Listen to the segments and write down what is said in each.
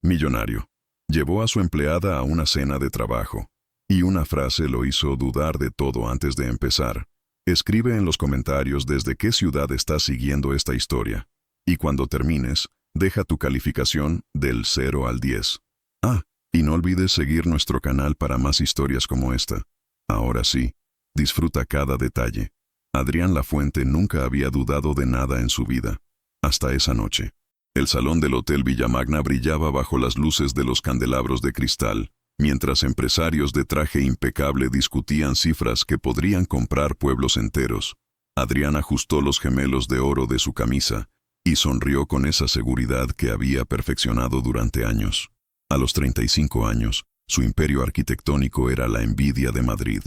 millonario. Llevó a su empleada a una cena de trabajo. Y una frase lo hizo dudar de todo antes de empezar. Escribe en los comentarios desde qué ciudad estás siguiendo esta historia. Y cuando termines, deja tu calificación del 0 al 10. Y no olvides seguir nuestro canal para más historias como esta. Ahora sí, disfruta cada detalle. Adrián Lafuente nunca había dudado de nada en su vida. Hasta esa noche. El salón del Hotel Villamagna brillaba bajo las luces de los candelabros de cristal, mientras empresarios de traje impecable discutían cifras que podrían comprar pueblos enteros. Adrián ajustó los gemelos de oro de su camisa y sonrió con esa seguridad que había perfeccionado durante años. A los 35 años, su imperio arquitectónico era la envidia de Madrid.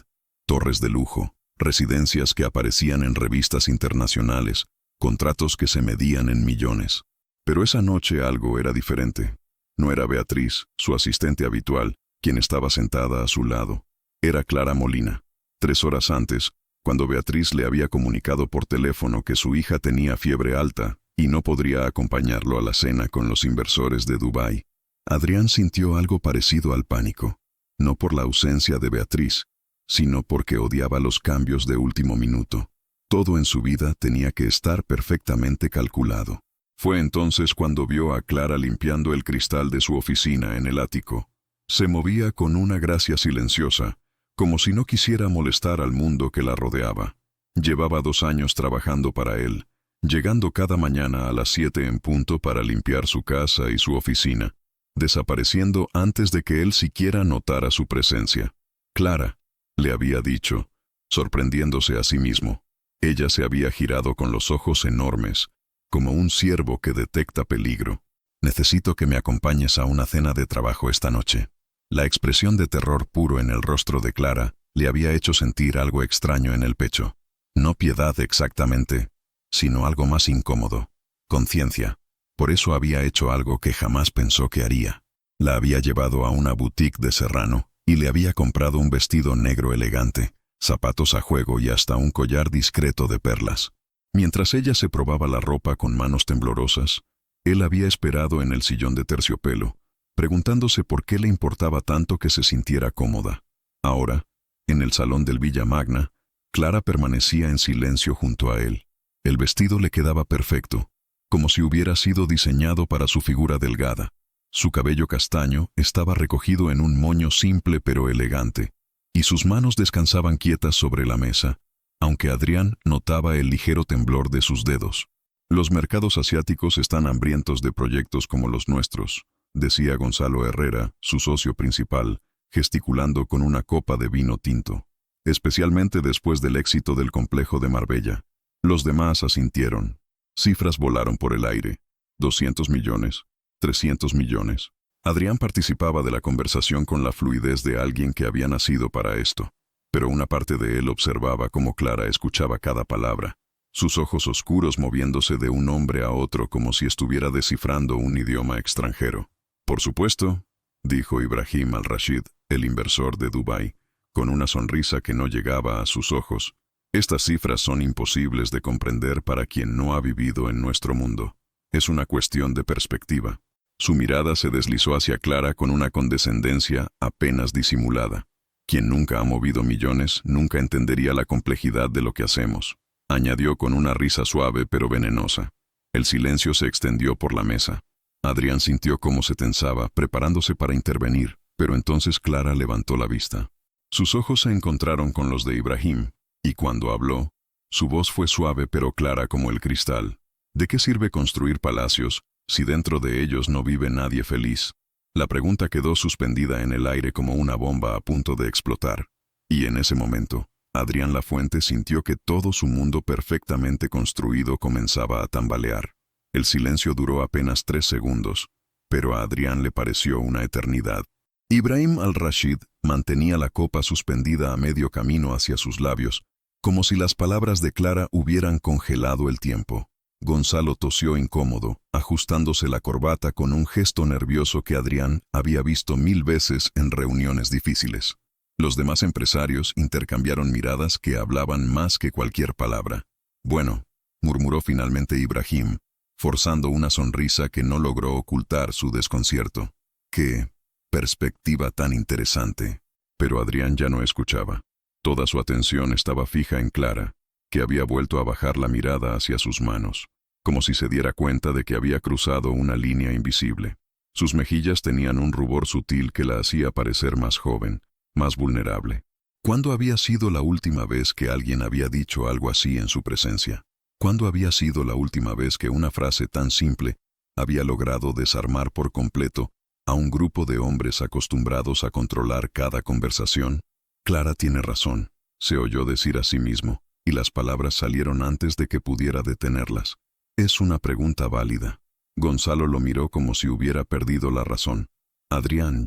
Torres de lujo, residencias que aparecían en revistas internacionales, contratos que se medían en millones. Pero esa noche algo era diferente. No era Beatriz, su asistente habitual, quien estaba sentada a su lado. Era Clara Molina. 3 horas antes, cuando Beatriz le había comunicado por teléfono que su hija tenía fiebre alta y no podría acompañarlo a la cena con los inversores de Dubái, Adrián sintió algo parecido al pánico. No por la ausencia de Beatriz, sino porque odiaba los cambios de último minuto. Todo en su vida tenía que estar perfectamente calculado. Fue entonces cuando vio a Clara limpiando el cristal de su oficina en el ático. Se movía con una gracia silenciosa, como si no quisiera molestar al mundo que la rodeaba. Llevaba 2 años trabajando para él, llegando cada mañana a las 7 en punto para limpiar su casa y su oficina, desapareciendo antes de que él siquiera notara su presencia. Clara, le había dicho, sorprendiéndose a sí mismo. Ella se había girado con los ojos enormes, como un ciervo que detecta peligro. Necesito que me acompañes a una cena de trabajo esta noche. La expresión de terror puro en el rostro de Clara le había hecho sentir algo extraño en el pecho. No piedad exactamente, sino algo más incómodo. Conciencia. Por eso había hecho algo que jamás pensó que haría. La había llevado a una boutique de Serrano y le había comprado un vestido negro elegante, zapatos a juego y hasta un collar discreto de perlas. Mientras ella se probaba la ropa con manos temblorosas, él había esperado en el sillón de terciopelo, preguntándose por qué le importaba tanto que se sintiera cómoda. Ahora, en el salón del Villamagna, Clara permanecía en silencio junto a él. El vestido le quedaba perfecto, como si hubiera sido diseñado para su figura delgada. Su cabello castaño estaba recogido en un moño simple pero elegante, y sus manos descansaban quietas sobre la mesa, aunque Adrián notaba el ligero temblor de sus dedos. Los mercados asiáticos están hambrientos de proyectos como los nuestros, decía Gonzalo Herrera, su socio principal, gesticulando con una copa de vino tinto. Especialmente después del éxito del complejo de Marbella. Los demás asintieron. Cifras volaron por el aire. 200 millones. 300 millones. Adrián participaba de la conversación con la fluidez de alguien que había nacido para esto. Pero una parte de él observaba cómo Clara escuchaba cada palabra, sus ojos oscuros moviéndose de un hombre a otro como si estuviera descifrando un idioma extranjero. Por supuesto, dijo Ibrahim Al-Rashid, el inversor de Dubái, con una sonrisa que no llegaba a sus ojos. Estas cifras son imposibles de comprender para quien no ha vivido en nuestro mundo. Es una cuestión de perspectiva. Su mirada se deslizó hacia Clara con una condescendencia apenas disimulada. Quien nunca ha movido millones nunca entendería la complejidad de lo que hacemos, añadió con una risa suave pero venenosa. El silencio se extendió por la mesa. Adrián sintió cómo se tensaba, preparándose para intervenir, pero entonces Clara levantó la vista. Sus ojos se encontraron con los de Ibrahim, y cuando habló, su voz fue suave pero clara como el cristal. ¿De qué sirve construir palacios si dentro de ellos no vive nadie feliz? La pregunta quedó suspendida en el aire como una bomba a punto de explotar. Y en ese momento, Adrián Lafuente sintió que todo su mundo perfectamente construido comenzaba a tambalear. El silencio duró apenas 3 segundos, pero a Adrián le pareció una eternidad. Ibrahim Al-Rashid mantenía la copa suspendida a medio camino hacia sus labios, como si las palabras de Clara hubieran congelado el tiempo. Gonzalo tosió incómodo, ajustándose la corbata con un gesto nervioso que Adrián había visto 1000 veces en reuniones difíciles. Los demás empresarios intercambiaron miradas que hablaban más que cualquier palabra. Bueno, murmuró finalmente Ibrahim, forzando una sonrisa que no logró ocultar su desconcierto. ¡Qué perspectiva tan interesante! Pero Adrián ya no escuchaba. Toda su atención estaba fija en Clara, que había vuelto a bajar la mirada hacia sus manos, como si se diera cuenta de que había cruzado una línea invisible. Sus mejillas tenían un rubor sutil que la hacía parecer más joven, más vulnerable. ¿Cuándo había sido la última vez que alguien había dicho algo así en su presencia? ¿Cuándo había sido la última vez que una frase tan simple había logrado desarmar por completo a un grupo de hombres acostumbrados a controlar cada conversación? Clara tiene razón, se oyó decir a sí mismo, y las palabras salieron antes de que pudiera detenerlas. Es una pregunta válida. Gonzalo lo miró como si hubiera perdido la razón. Adrián,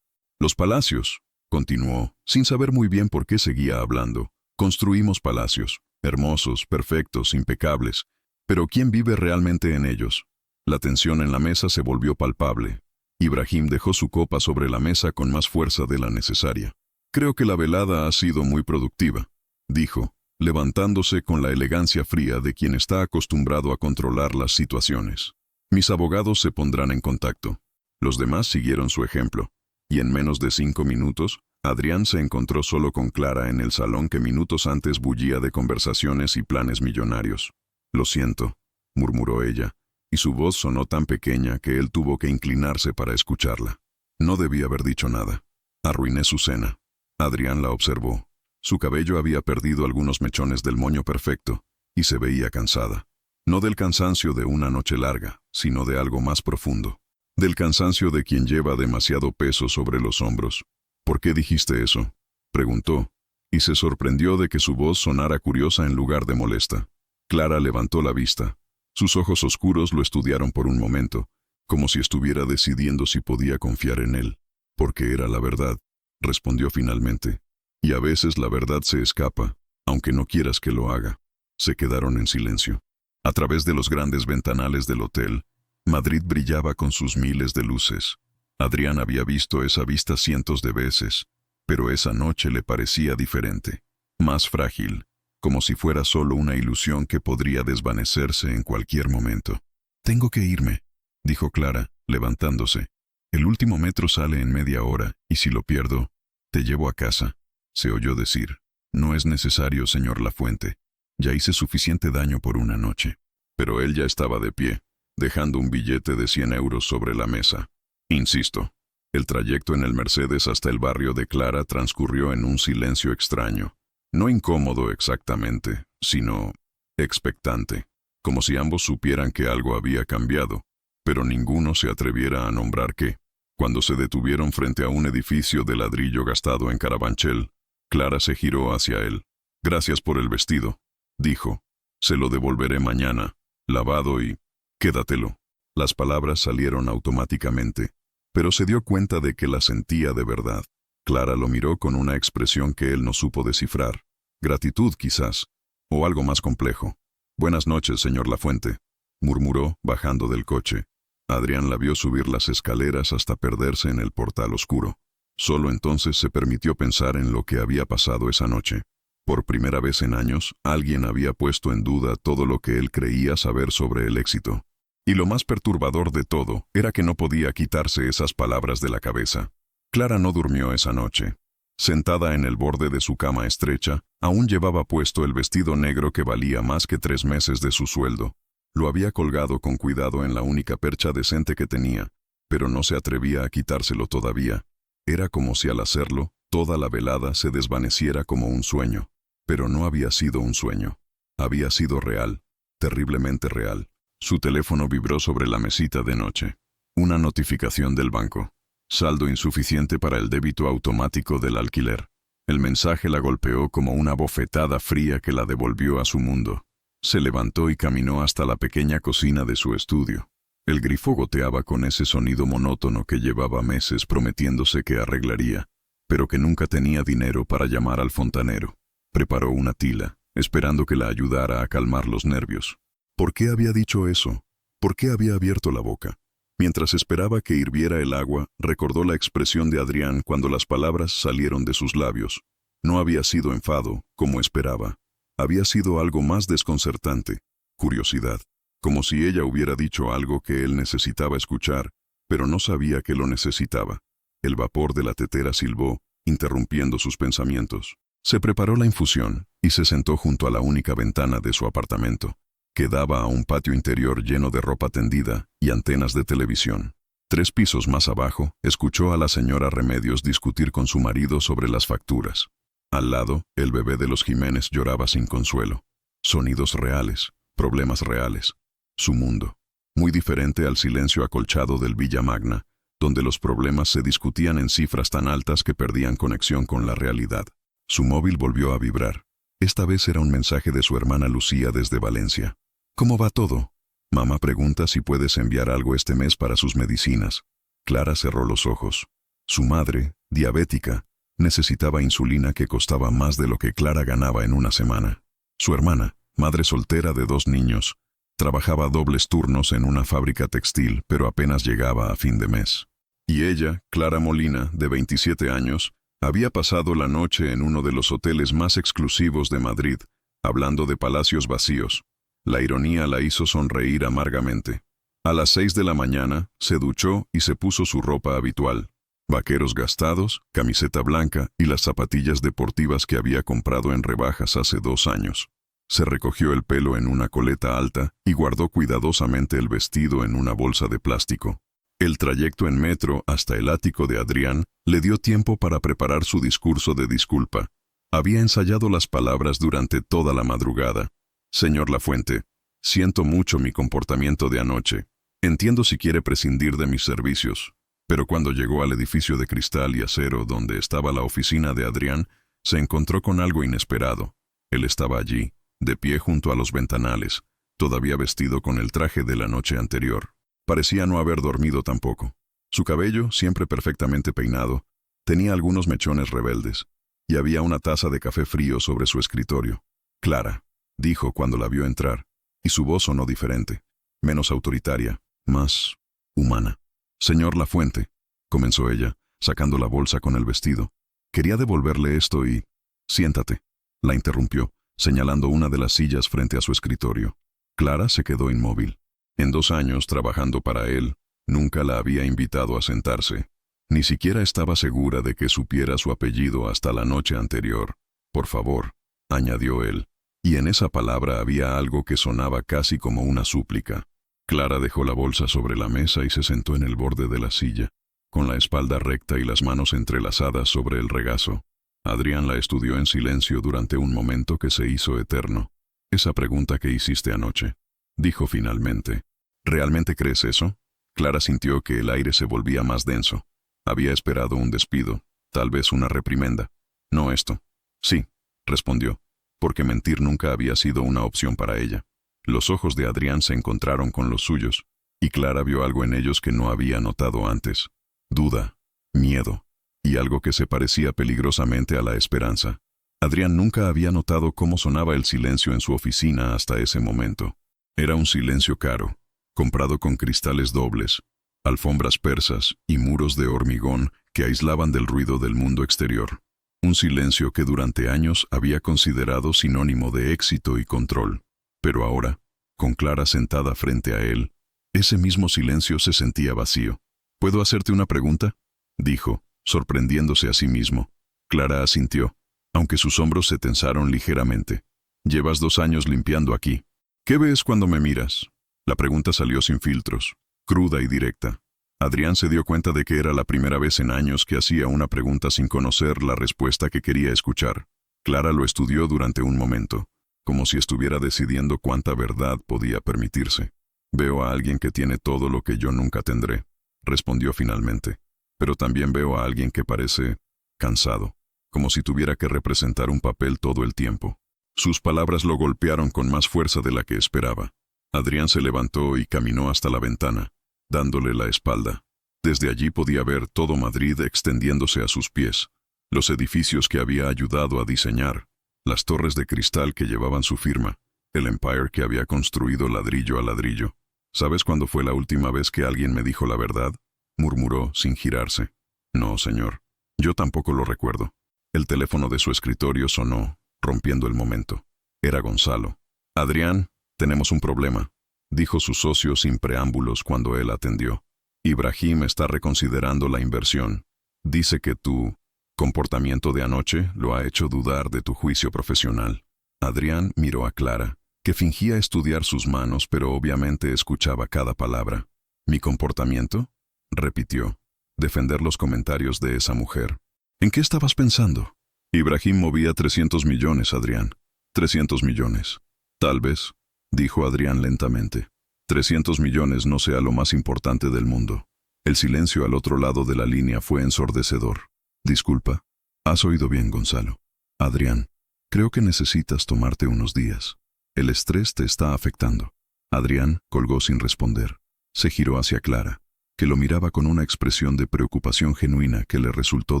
Los palacios, continuó, sin saber muy bien por qué seguía hablando. Construimos palacios, hermosos, perfectos, impecables. Pero ¿quién vive realmente en ellos? La tensión en la mesa se volvió palpable. Ibrahim dejó su copa sobre la mesa con más fuerza de la necesaria. Creo que la velada ha sido muy productiva, dijo, levantándose con la elegancia fría de quien está acostumbrado a controlar las situaciones. Mis abogados se pondrán en contacto. Los demás siguieron su ejemplo, y en menos de 5 minutos, Adrián se encontró solo con Clara en el salón que minutos antes bullía de conversaciones y planes millonarios. Lo siento, murmuró ella, y su voz sonó tan pequeña que él tuvo que inclinarse para escucharla. No debía haber dicho nada. Arruiné su cena. Adrián la observó. Su cabello había perdido algunos mechones del moño perfecto, y se veía cansada. No del cansancio de una noche larga, sino de algo más profundo. Del cansancio de quien lleva demasiado peso sobre los hombros. ¿Por qué dijiste eso?, preguntó, y se sorprendió de que su voz sonara curiosa en lugar de molesta. Clara levantó la vista. Sus ojos oscuros lo estudiaron por un momento, como si estuviera decidiendo si podía confiar en él. Porque era la verdad, respondió finalmente. Y a veces la verdad se escapa, aunque no quieras que lo haga. Se quedaron en silencio. A través de los grandes ventanales del hotel, Madrid brillaba con sus miles de luces. Adrián había visto esa vista cientos de veces, pero esa noche le parecía diferente, más frágil, como si fuera solo una ilusión que podría desvanecerse en cualquier momento. Tengo que irme, dijo Clara, levantándose. El último metro sale en media hora, y si lo pierdo, te llevo a casa, se oyó decir. No es necesario, señor Lafuente. Ya hice suficiente daño por una noche. Pero él ya estaba de pie, dejando un billete de 100 euros sobre la mesa. Insisto, el trayecto en el Mercedes hasta el barrio de Clara transcurrió en un silencio extraño. No incómodo exactamente, sino expectante, como si ambos supieran que algo había cambiado, pero ninguno se atreviera a nombrar qué. Cuando se detuvieron frente a un edificio de ladrillo gastado en Carabanchel, Clara se giró hacia él. Gracias por el vestido, dijo. Se lo devolveré mañana, lavado y... quédatelo. Las palabras salieron automáticamente, pero se dio cuenta de que la sentía de verdad. Clara lo miró con una expresión que él no supo descifrar. Gratitud, quizás, o algo más complejo. Buenas noches, señor Lafuente, murmuró, bajando del coche. Adrián la vio subir las escaleras hasta perderse en el portal oscuro. Solo entonces se permitió pensar en lo que había pasado esa noche. Por primera vez en años, alguien había puesto en duda todo lo que él creía saber sobre el éxito. Y lo más perturbador de todo era que no podía quitarse esas palabras de la cabeza. Clara no durmió esa noche. Sentada en el borde de su cama estrecha, aún llevaba puesto el vestido negro que valía más que 3 meses de su sueldo. Lo había colgado con cuidado en la única percha decente que tenía, pero no se atrevía a quitárselo todavía. Era como si al hacerlo, toda la velada se desvaneciera como un sueño. Pero no había sido un sueño. Había sido real, terriblemente real. Su teléfono vibró sobre la mesita de noche. Una notificación del banco. Saldo insuficiente para el débito automático del alquiler. El mensaje la golpeó como una bofetada fría que la devolvió a su mundo. Se levantó y caminó hasta la pequeña cocina de su estudio. El grifo goteaba con ese sonido monótono que llevaba meses prometiéndose que arreglaría, pero que nunca tenía dinero para llamar al fontanero. Preparó una tila, esperando que la ayudara a calmar los nervios. ¿Por qué había dicho eso? ¿Por qué había abierto la boca? Mientras esperaba que hirviera el agua, recordó la expresión de Adrián cuando las palabras salieron de sus labios. No había sido enfado, como esperaba. Había sido algo más desconcertante, curiosidad, como si ella hubiera dicho algo que él necesitaba escuchar, pero no sabía que lo necesitaba. El vapor de la tetera silbó, interrumpiendo sus pensamientos. Se preparó la infusión y se sentó junto a la única ventana de su apartamento, que daba a un patio interior lleno de ropa tendida y antenas de televisión. 3 pisos más abajo, escuchó a la señora Remedios discutir con su marido sobre las facturas. Al lado, el bebé de los Jiménez lloraba sin consuelo. Sonidos reales, problemas reales. Su mundo, muy diferente al silencio acolchado del Villa Magna, donde los problemas se discutían en cifras tan altas que perdían conexión con la realidad. Su móvil volvió a vibrar. Esta vez era un mensaje de su hermana Lucía desde Valencia. ¿Cómo va todo? Mamá pregunta si puedes enviar algo este mes para sus medicinas. Clara cerró los ojos. Su madre, diabética, necesitaba insulina que costaba más de lo que Clara ganaba en una semana. Su hermana, madre soltera de 2 niños, trabajaba dobles turnos en una fábrica textil, pero apenas llegaba a fin de mes. Y ella, Clara Molina, de 27 años, había pasado la noche en uno de los hoteles más exclusivos de Madrid, hablando de palacios vacíos. La ironía la hizo sonreír amargamente. A las 6 de la mañana, se duchó y se puso su ropa habitual. Vaqueros gastados, camiseta blanca y las zapatillas deportivas que había comprado en rebajas hace 2 años. Se recogió el pelo en una coleta alta y guardó cuidadosamente el vestido en una bolsa de plástico. El trayecto en metro hasta el ático de Adrián le dio tiempo para preparar su discurso de disculpa. Había ensayado las palabras durante toda la madrugada. Señor Lafuente, siento mucho mi comportamiento de anoche. Entiendo si quiere prescindir de mis servicios. Pero cuando llegó al edificio de cristal y acero donde estaba la oficina de Adrián, se encontró con algo inesperado. Él estaba allí, de pie junto a los ventanales, todavía vestido con el traje de la noche anterior. Parecía no haber dormido tampoco. Su cabello, siempre perfectamente peinado, tenía algunos mechones rebeldes, y había una taza de café frío sobre su escritorio. Clara, dijo cuando la vio entrar, y su voz sonó diferente, menos autoritaria, más humana. Señor Lafuente, comenzó ella, sacando la bolsa con el vestido. Quería devolverle esto y... Siéntate, la interrumpió, señalando una de las sillas frente a su escritorio. Clara se quedó inmóvil. En 2 años trabajando para él, nunca la había invitado a sentarse. Ni siquiera estaba segura de que supiera su apellido hasta la noche anterior. Por favor, añadió él. Y en esa palabra había algo que sonaba casi como una súplica. Clara dejó la bolsa sobre la mesa y se sentó en el borde de la silla, con la espalda recta y las manos entrelazadas sobre el regazo. Adrián la estudió en silencio durante un momento que se hizo eterno. Esa pregunta que hiciste anoche, dijo finalmente. ¿Realmente crees eso? Clara sintió que el aire se volvía más denso. Había esperado un despido, tal vez una reprimenda. No esto. Sí, respondió, porque mentir nunca había sido una opción para ella. Los ojos de Adrián se encontraron con los suyos, y Clara vio algo en ellos que no había notado antes. Duda, miedo, y algo que se parecía peligrosamente a la esperanza. Adrián nunca había notado cómo sonaba el silencio en su oficina hasta ese momento. Era un silencio caro, comprado con cristales dobles, alfombras persas y muros de hormigón que aislaban del ruido del mundo exterior. Un silencio que durante años había considerado sinónimo de éxito y control. Pero ahora, con Clara sentada frente a él, ese mismo silencio se sentía vacío. ¿Puedo hacerte una pregunta?, dijo, sorprendiéndose a sí mismo. Clara asintió, aunque sus hombros se tensaron ligeramente. Llevas 2 años limpiando aquí. ¿Qué ves cuando me miras? La pregunta salió sin filtros, cruda y directa. Adrián se dio cuenta de que era la primera vez en años que hacía una pregunta sin conocer la respuesta que quería escuchar. Clara lo estudió durante un momento, como si estuviera decidiendo cuánta verdad podía permitirse. Veo a alguien que tiene todo lo que yo nunca tendré, respondió finalmente. Pero también veo a alguien que parece cansado, como si tuviera que representar un papel todo el tiempo. Sus palabras lo golpearon con más fuerza de la que esperaba. Adrián se levantó y caminó hasta la ventana, dándole la espalda. Desde allí podía ver todo Madrid extendiéndose a sus pies, los edificios que había ayudado a diseñar, las torres de cristal que llevaban su firma, el Empire que había construido ladrillo a ladrillo. ¿Sabes cuándo fue la última vez que alguien me dijo la verdad?, murmuró sin girarse. No, señor. Yo tampoco lo recuerdo. El teléfono de su escritorio sonó, rompiendo el momento. Era Gonzalo. Adrián, tenemos un problema, dijo su socio sin preámbulos cuando él atendió. Ibrahim está reconsiderando la inversión. Dice que tu comportamiento de anoche lo ha hecho dudar de tu juicio profesional. Adrián miró a Clara, que fingía estudiar sus manos, pero obviamente escuchaba cada palabra. ¿Mi comportamiento?, repitió. Defender los comentarios de esa mujer. ¿En qué estabas pensando? Ibrahim movía 300 millones, Adrián. 300 millones. Tal vez, dijo Adrián lentamente. 300 millones no sea lo más importante del mundo. El silencio al otro lado de la línea fue ensordecedor. Disculpa. Has oído bien, Gonzalo. Adrián, creo que necesitas tomarte unos días. El estrés te está afectando. Adrián colgó sin responder. Se giró hacia Clara, que lo miraba con una expresión de preocupación genuina que le resultó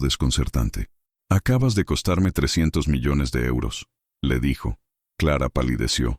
desconcertante. Acabas de costarme 300 millones de euros, le dijo. Clara palideció.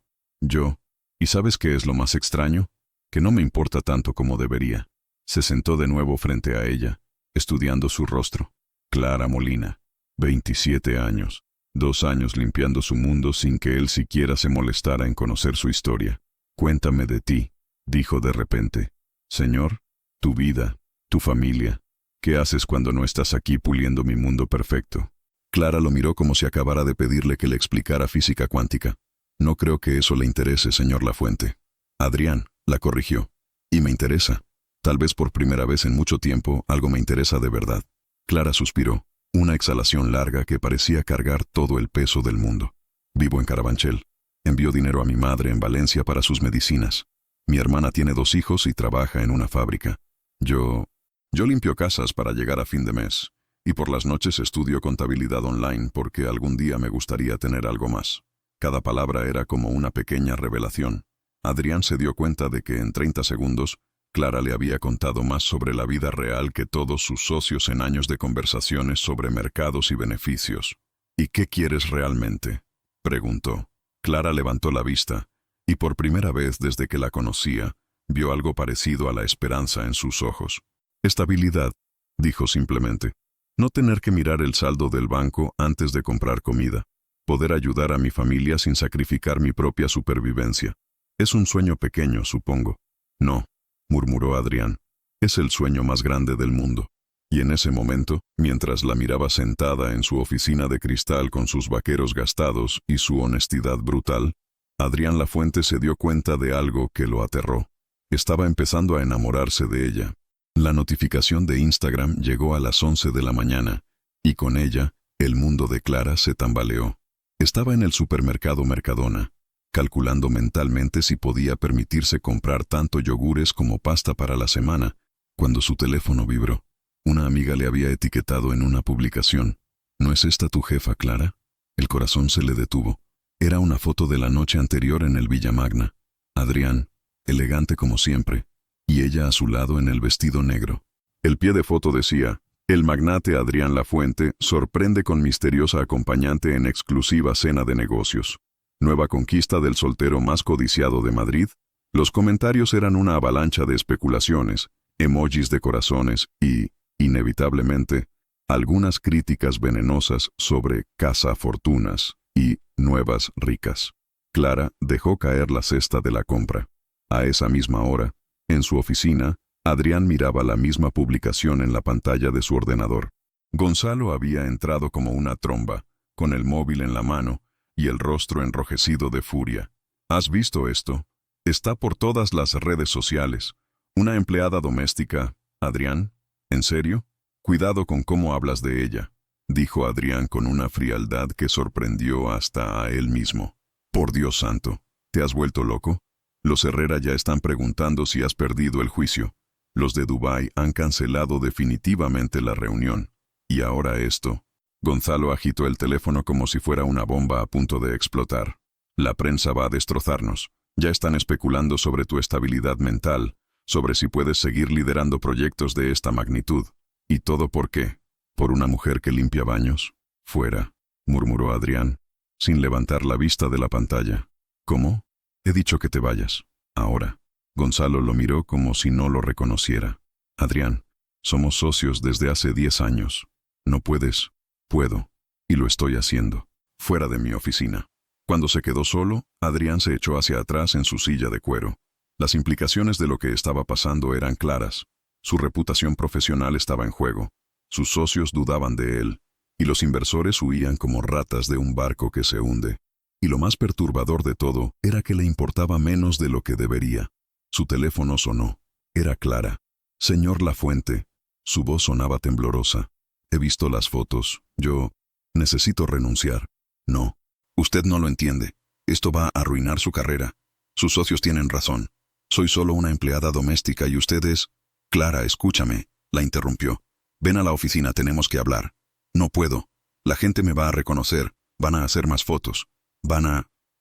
¿Y sabes qué es lo más extraño? Que no me importa tanto como debería. Se sentó de nuevo frente a ella, estudiando su rostro. Clara Molina, 27 años, 2 años limpiando su mundo sin que él siquiera se molestara en conocer su historia. Cuéntame de ti, dijo de repente. Señor, tu vida, tu familia. ¿Qué haces cuando no estás aquí puliendo mi mundo perfecto? Clara lo miró como si acabara de pedirle que le explicara física cuántica. No creo que eso le interese, señor Lafuente. Adrián la corrigió. Y me interesa. Tal vez por primera vez en mucho tiempo algo me interesa de verdad. Clara suspiró, una exhalación larga que parecía cargar todo el peso del mundo. Vivo en Carabanchel. Envío dinero a mi madre en Valencia para sus medicinas. Mi hermana tiene 2 hijos y trabaja en una fábrica. Yo limpio casas para llegar a fin de mes. Y por las noches estudio contabilidad online porque algún día me gustaría tener algo más. Cada palabra era como una pequeña revelación. Adrián se dio cuenta de que en 30 segundos, Clara le había contado más sobre la vida real que todos sus socios en años de conversaciones sobre mercados y beneficios. ¿Y qué quieres realmente?, preguntó. Clara levantó la vista, y por primera vez desde que la conocía, vio algo parecido a la esperanza en sus ojos. Estabilidad, dijo simplemente. No tener que mirar el saldo del banco antes de comprar comida. Poder ayudar a mi familia sin sacrificar mi propia supervivencia. Es un sueño pequeño, supongo. No, murmuró Adrián. Es el sueño más grande del mundo. Y en ese momento, mientras la miraba sentada en su oficina de cristal con sus vaqueros gastados y su honestidad brutal, Adrián Lafuente se dio cuenta de algo que lo aterró. Estaba empezando a enamorarse de ella. La notificación de Instagram llegó a las 11 de la mañana, y con ella, el mundo de Clara se tambaleó. Estaba en el supermercado Mercadona, calculando mentalmente si podía permitirse comprar tanto yogures como pasta para la semana, cuando su teléfono vibró. Una amiga le había etiquetado en una publicación. ¿No es esta tu jefa, Clara? El corazón se le detuvo. Era una foto de la noche anterior en el Villamagna. Adrián, elegante como siempre, y ella a su lado en el vestido negro. El pie de foto decía: el magnate Adrián Lafuente sorprende con misteriosa acompañante en exclusiva cena de negocios. Nueva conquista del soltero más codiciado de Madrid. Los comentarios eran una avalancha de especulaciones, emojis de corazones y, inevitablemente, algunas críticas venenosas sobre cazafortunas y nuevas ricas. Clara dejó caer la cesta de la compra. A esa misma hora, en su oficina, Adrián miraba la misma publicación en la pantalla de su ordenador. Gonzalo había entrado como una tromba, con el móvil en la mano y el rostro enrojecido de furia. ¿Has visto esto? Está por todas las redes sociales. Una empleada doméstica. Adrián, ¿en serio? Cuidado con cómo hablas de ella, dijo Adrián con una frialdad que sorprendió hasta a él mismo. Por Dios santo, ¿te has vuelto loco? Los Herrera ya están preguntando si has perdido el juicio. Los de Dubái han cancelado definitivamente la reunión. Y ahora esto. Gonzalo agitó el teléfono como si fuera una bomba a punto de explotar. La prensa va a destrozarnos. Ya están especulando sobre tu estabilidad mental, sobre si puedes seguir liderando proyectos de esta magnitud. ¿Y todo por qué? ¿Por una mujer que limpia baños? Fuera, murmuró Adrián, sin levantar la vista de la pantalla. ¿Cómo? He dicho que te vayas. Ahora. Gonzalo lo miró como si no lo reconociera. Adrián, somos socios desde hace 10 años. No puedes. Puedo. Y lo estoy haciendo. Fuera de mi oficina. Cuando se quedó solo, Adrián se echó hacia atrás en su silla de cuero. Las implicaciones de lo que estaba pasando eran claras. Su reputación profesional estaba en juego. Sus socios dudaban de él, y los inversores huían como ratas de un barco que se hunde. Y lo más perturbador de todo era que le importaba menos de lo que debería. Su teléfono sonó. Era Clara. Señor Lafuente. Su voz sonaba temblorosa. He visto las fotos. Yo necesito renunciar. No. Usted no lo entiende. Esto va a arruinar su carrera. Sus socios tienen razón. Soy solo una empleada doméstica y usted es... Clara, escúchame, la interrumpió. Ven a la oficina, tenemos que hablar. No puedo. La gente me va a reconocer. Van a hacer más fotos.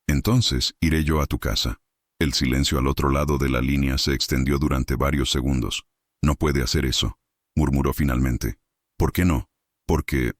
Entonces, iré yo a tu casa. El silencio al otro lado de la línea se extendió durante varios segundos. No puede hacer eso, murmuró finalmente. ¿Por qué no? Porque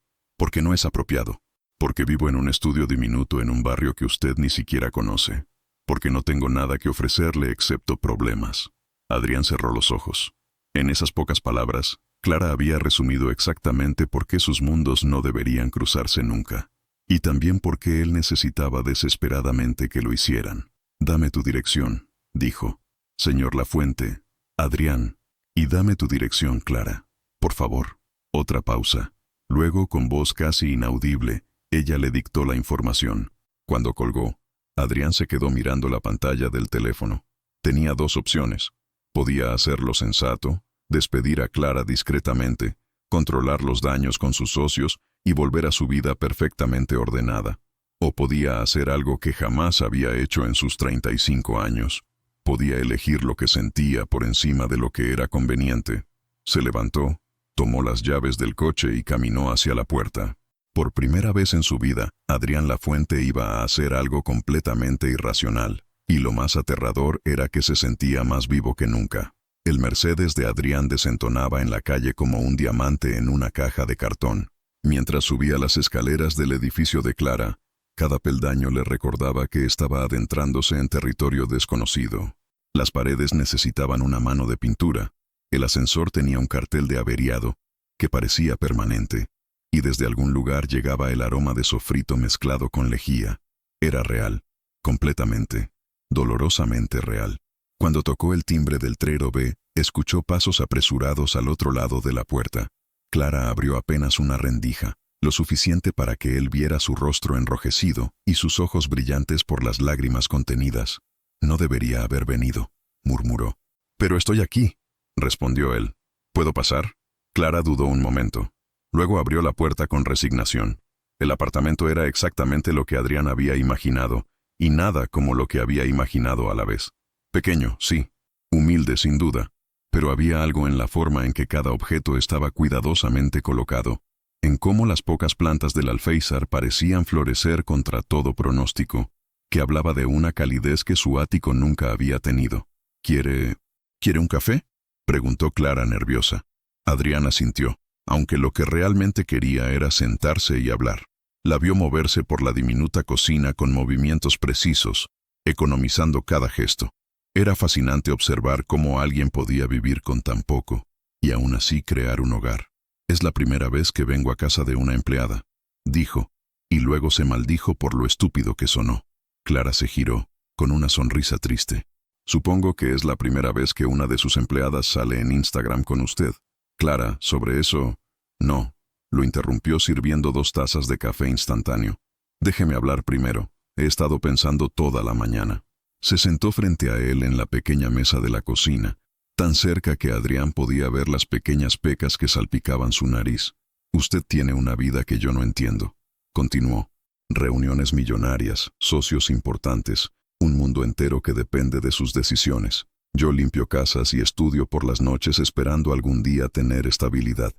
no es apropiado. Porque vivo en un estudio diminuto en un barrio que usted ni siquiera conoce. Porque no tengo nada que ofrecerle excepto problemas. Adrián cerró los ojos. En esas pocas palabras, Clara había resumido exactamente por qué sus mundos no deberían cruzarse nunca. Y también por qué él necesitaba desesperadamente que lo hicieran. Dame tu dirección, dijo. Señor Lafuente, Adrián, y dame tu dirección, Clara. Por favor. Otra pausa. Luego, con voz casi inaudible, ella le dictó la información. Cuando colgó, Adrián se quedó mirando la pantalla del teléfono. Tenía dos opciones. Podía hacer lo sensato, despedir a Clara discretamente, controlar los daños con sus socios y volver a su vida perfectamente ordenada. O podía hacer algo que jamás había hecho en sus 35 años. Podía elegir lo que sentía por encima de lo que era conveniente. Se levantó, tomó las llaves del coche y caminó hacia la puerta. Por primera vez en su vida, Adrián Lafuente iba a hacer algo completamente irracional. Y lo más aterrador era que se sentía más vivo que nunca. El Mercedes de Adrián desentonaba en la calle como un diamante en una caja de cartón. Mientras subía las escaleras del edificio de Clara, cada peldaño le recordaba que estaba adentrándose en territorio desconocido. Las paredes necesitaban una mano de pintura. El ascensor tenía un cartel de averiado, que parecía permanente. Y desde algún lugar llegaba el aroma de sofrito mezclado con lejía. Era real, completamente, dolorosamente real. Cuando tocó el timbre del trero B, escuchó pasos apresurados al otro lado de la puerta. Clara abrió apenas una rendija, lo suficiente para que él viera su rostro enrojecido y sus ojos brillantes por las lágrimas contenidas. No debería haber venido, murmuró. Pero estoy aquí, respondió él. ¿Puedo pasar? Clara dudó un momento. Luego abrió la puerta con resignación. El apartamento era exactamente lo que Adrián había imaginado, y nada como lo que había imaginado a la vez. Pequeño, sí. Humilde, sin duda. Pero había algo en la forma en que cada objeto estaba cuidadosamente colocado, en cómo las pocas plantas del alféizar parecían florecer contra todo pronóstico, que hablaba de una calidez que su ático nunca había tenido. ¿Quiere un café?, preguntó Clara nerviosa. Adrián asintió, aunque lo que realmente quería era sentarse y hablar. La vio moverse por la diminuta cocina con movimientos precisos, economizando cada gesto. Era fascinante observar cómo alguien podía vivir con tan poco, y aún así crear un hogar. Es la primera vez que vengo a casa de una empleada, dijo, y luego se maldijo por lo estúpido que sonó. Clara se giró, con una sonrisa triste. Supongo que es la primera vez que una de sus empleadas sale en Instagram con usted. Clara, sobre eso... No, lo interrumpió sirviendo 2 tazas de café instantáneo. Déjeme hablar primero. He estado pensando toda la mañana. Se sentó frente a él en la pequeña mesa de la cocina, tan cerca que Adrián podía ver las pequeñas pecas que salpicaban su nariz. Usted tiene una vida que yo no entiendo, continuó. Reuniones millonarias, socios importantes, un mundo entero que depende de sus decisiones. Yo limpio casas y estudio por las noches esperando algún día tener estabilidad.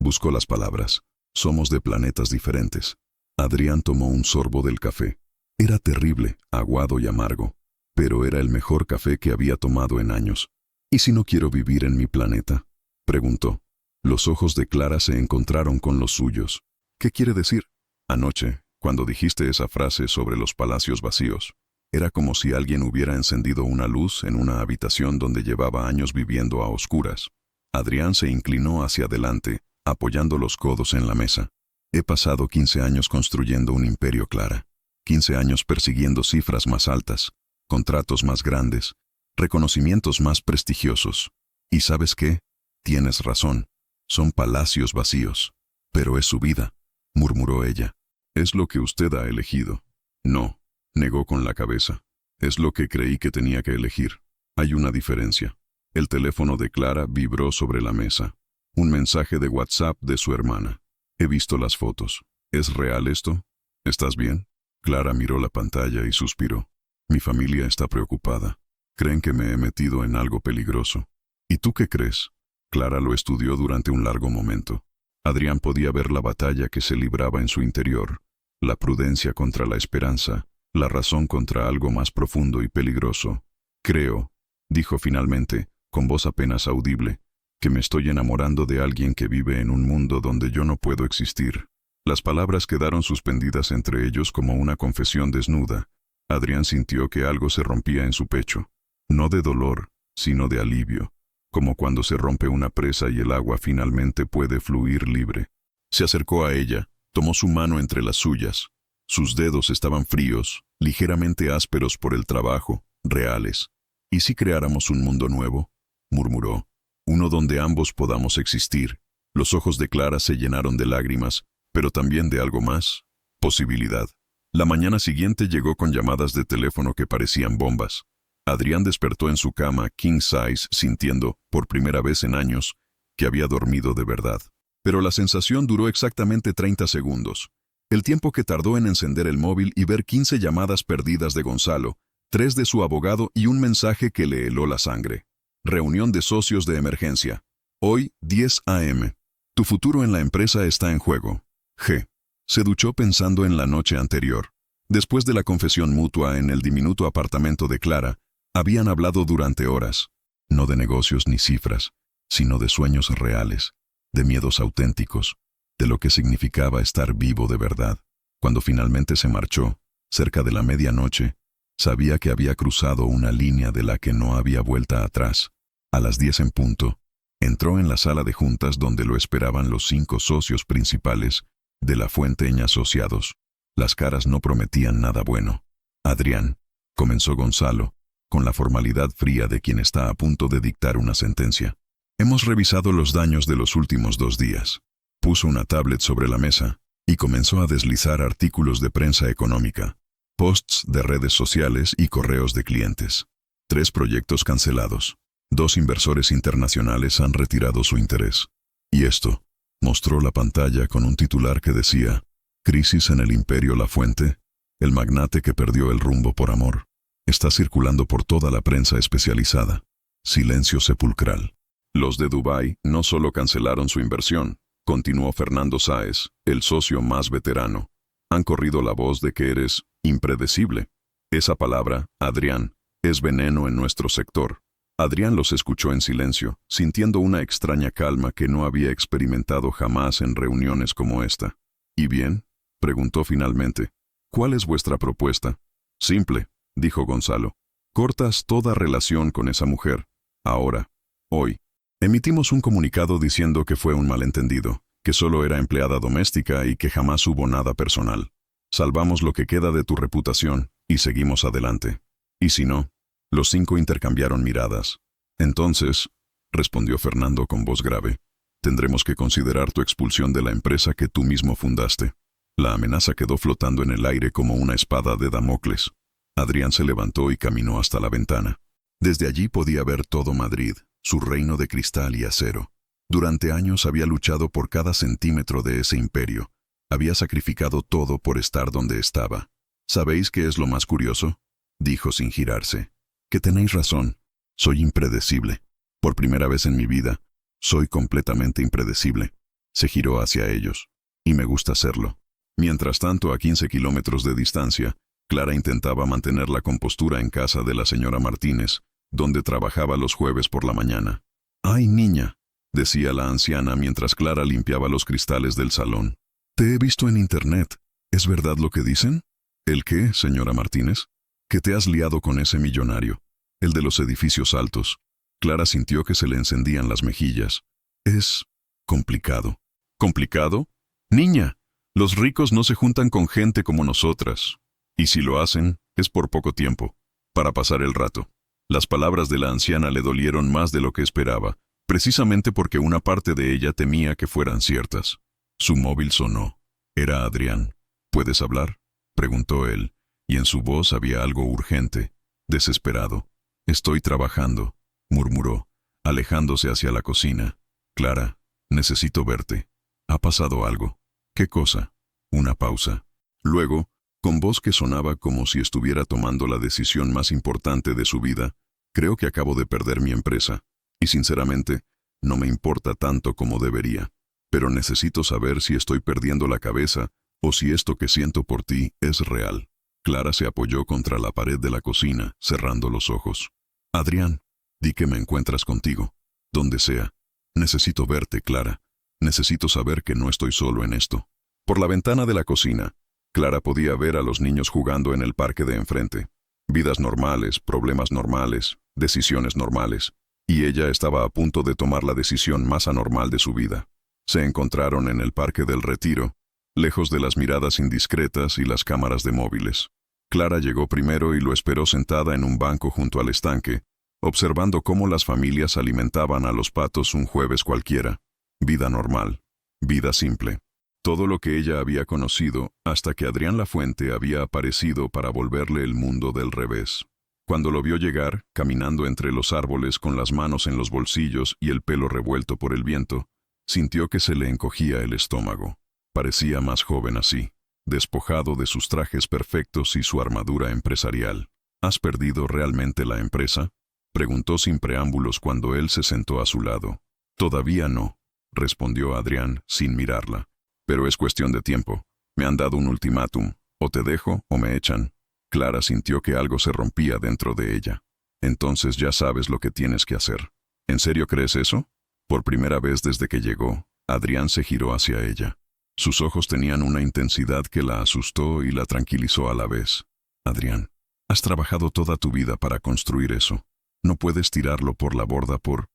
Buscó las palabras. Somos de planetas diferentes. Adrián tomó un sorbo del café. Era terrible, aguado y amargo, pero era el mejor café que había tomado en años. ¿Y si no quiero vivir en mi planeta?, preguntó. Los ojos de Clara se encontraron con los suyos. ¿Qué quiere decir? Anoche, cuando dijiste esa frase sobre los palacios vacíos, era como si alguien hubiera encendido una luz en una habitación donde llevaba años viviendo a oscuras. Adrián se inclinó hacia adelante, apoyando los codos en la mesa. He pasado 15 años construyendo un imperio, Clara. 15 años persiguiendo cifras más altas, contratos más grandes, reconocimientos más prestigiosos. ¿Y sabes qué? Tienes razón. Son palacios vacíos. Pero es su vida, murmuró ella. Es lo que usted ha elegido. No, negó con la cabeza. Es lo que creí que tenía que elegir. Hay una diferencia. El teléfono de Clara vibró sobre la mesa. Un mensaje de WhatsApp de su hermana. He visto las fotos. ¿Es real esto? ¿Estás bien? Clara miró la pantalla y suspiró. Mi familia está preocupada. Creen que me he metido en algo peligroso. ¿Y tú qué crees? Clara lo estudió durante un largo momento. Adrián podía ver la batalla que se libraba en su interior, la prudencia contra la esperanza, la razón contra algo más profundo y peligroso. Creo, dijo finalmente, con voz apenas audible, que me estoy enamorando de alguien que vive en un mundo donde yo no puedo existir. Las palabras quedaron suspendidas entre ellos como una confesión desnuda. Adrián sintió que algo se rompía en su pecho, no de dolor, sino de alivio, como cuando se rompe una presa y el agua finalmente puede fluir libre. Se acercó a ella, tomó su mano entre las suyas. Sus dedos estaban fríos, ligeramente ásperos por el trabajo, reales. ¿Y si creáramos un mundo nuevo? Murmuró. Uno donde ambos podamos existir. Los ojos de Clara se llenaron de lágrimas, pero también de algo más. Posibilidad. La mañana siguiente llegó con llamadas de teléfono que parecían bombas. Adrián despertó en su cama king size sintiendo, por primera vez en años, que había dormido de verdad. Pero la sensación duró exactamente 30 segundos. El tiempo que tardó en encender el móvil y ver 15 llamadas perdidas de Gonzalo, 3 de su abogado y un mensaje que le heló la sangre. Reunión de socios de emergencia. Hoy, 10 a.m. Tu futuro en la empresa está en juego. G. Se duchó pensando en la noche anterior. Después de la confesión mutua en el diminuto apartamento de Clara, habían hablado durante horas, no de negocios ni cifras, sino de sueños reales, de miedos auténticos, de lo que significaba estar vivo de verdad. Cuando finalmente se marchó, cerca de la medianoche, sabía que había cruzado una línea de la que no había vuelta atrás. A las 10 en punto, entró en la sala de juntas donde lo esperaban los 5 socios principales de La Fuente y Asociados. Las caras no prometían nada bueno. Adrián, comenzó Gonzalo, con la formalidad fría de quien está a punto de dictar una sentencia. Hemos revisado los daños de los últimos 2 días. Puso una tablet sobre la mesa y comenzó a deslizar artículos de prensa económica, posts de redes sociales y correos de clientes. 3 proyectos cancelados. 2 inversores internacionales han retirado su interés. Y esto, mostró la pantalla con un titular que decía: Crisis en el imperio La Fuente, el magnate que perdió el rumbo por amor. Está circulando por toda la prensa especializada. Silencio sepulcral. Los de Dubái no solo cancelaron su inversión, continuó Fernando Sáez, el socio más veterano. Han corrido la voz de que eres impredecible. Esa palabra, Adrián, es veneno en nuestro sector. Adrián los escuchó en silencio, sintiendo una extraña calma que no había experimentado jamás en reuniones como esta. ¿Y bien?, preguntó finalmente. ¿Cuál es vuestra propuesta? Simple, dijo Gonzalo. Cortas toda relación con esa mujer. Ahora, hoy. Emitimos un comunicado diciendo que fue un malentendido, que solo era empleada doméstica y que jamás hubo nada personal. Salvamos lo que queda de tu reputación y seguimos adelante. ¿Y si no? Los 5 intercambiaron miradas. Entonces, respondió Fernando con voz grave, tendremos que considerar tu expulsión de la empresa que tú mismo fundaste. La amenaza quedó flotando en el aire como una espada de Damocles. Adrián se levantó y caminó hasta la ventana. Desde allí podía ver todo Madrid, su reino de cristal y acero. Durante años había luchado por cada centímetro de ese imperio. Había sacrificado todo por estar donde estaba. ¿Sabéis qué es lo más curioso?, dijo sin girarse. Que tenéis razón. Soy impredecible. Por primera vez en mi vida, soy completamente impredecible. Se giró hacia ellos. Y me gusta serlo. Mientras tanto, a 15 kilómetros de distancia, Clara intentaba mantener la compostura en casa de la señora Martínez, donde trabajaba los jueves por la mañana. «Ay, niña», decía la anciana mientras Clara limpiaba los cristales del salón. «Te he visto en internet. ¿Es verdad lo que dicen?» «¿El qué, señora Martínez?» «Que te has liado con ese millonario, el de los edificios altos». Clara sintió que se le encendían las mejillas. «Es complicado». «¿Complicado? Niña, los ricos no se juntan con gente como nosotras. Y si lo hacen, es por poco tiempo, para pasar el rato. Las palabras de la anciana le dolieron más de lo que esperaba, precisamente porque una parte de ella temía que fueran ciertas. Su móvil sonó. Era Adrián. ¿Puedes hablar?, preguntó él, y en su voz había algo urgente, desesperado. Estoy trabajando, murmuró, alejándose hacia la cocina. Clara, necesito verte. ¿Ha pasado algo? ¿Qué cosa? Una pausa. Luego, con voz que sonaba como si estuviera tomando la decisión más importante de su vida, creo que acabo de perder mi empresa, y sinceramente, no me importa tanto como debería. Pero necesito saber si estoy perdiendo la cabeza o si esto que siento por ti es real. Clara se apoyó contra la pared de la cocina, cerrando los ojos. Adrián, di que me encuentras contigo, donde sea. Necesito verte, Clara. Necesito saber que no estoy solo en esto. Por la ventana de la cocina, Clara podía ver a los niños jugando en el parque de enfrente. Vidas normales, problemas normales, decisiones normales. Y ella estaba a punto de tomar la decisión más anormal de su vida. Se encontraron en el Parque del Retiro, lejos de las miradas indiscretas y las cámaras de móviles. Clara llegó primero y lo esperó sentada en un banco junto al estanque, observando cómo las familias alimentaban a los patos un jueves cualquiera. Vida normal. Vida simple. Todo lo que ella había conocido hasta que Adrián Lafuente había aparecido para volverle el mundo del revés. Cuando lo vio llegar, caminando entre los árboles con las manos en los bolsillos y el pelo revuelto por el viento, sintió que se le encogía el estómago. Parecía más joven así, despojado de sus trajes perfectos y su armadura empresarial. ¿Has perdido realmente la empresa?, preguntó sin preámbulos cuando él se sentó a su lado. Todavía no, respondió Adrián sin mirarla. Pero es cuestión de tiempo. Me han dado un ultimátum. O te dejo o me echan. Clara sintió que algo se rompía dentro de ella. Entonces ya sabes lo que tienes que hacer. ¿En serio crees eso? Por primera vez desde que llegó, Adrián se giró hacia ella. Sus ojos tenían una intensidad que la asustó y la tranquilizó a la vez. Adrián, has trabajado toda tu vida para construir eso. No puedes tirarlo por la borda por